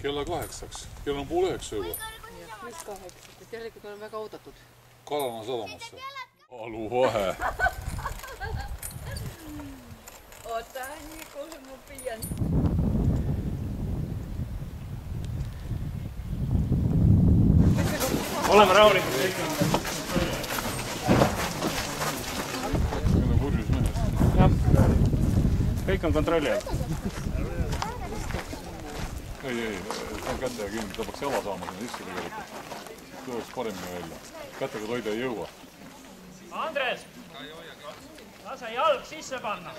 Kella 8-ks. Kell on 8:30 juba. Mis 8? Tegelikult olen väga oodatud. Kalana sadamasse. Aluvahe. Oota, nii kohe ma püüan. Oleme rahulikud. Kõik on kontrolli all. Ei, see on kätega kinni, ta peaks jala saama sinna sisse tegelikult. Tuleks paremini välja. Kätega toida ei jõua. Andres, lase jalg sisse panna.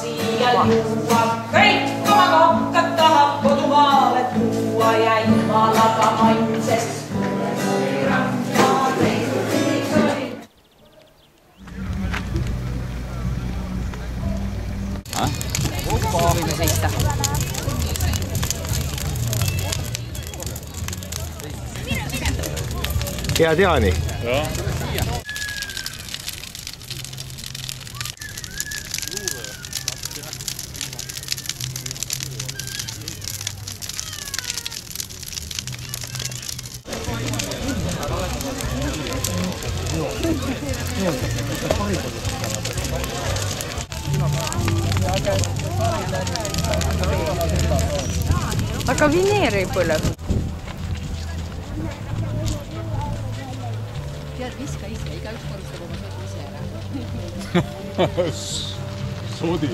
Siia juua, kõik oma kokkad tahab kodumaale tuua ja ilmalada mainsest. Võime seista. Head Jaani! Jah. Aga vineer ei põle. Tead, viska ise, igaüks korrustab oma sodu ise ära. Sodi.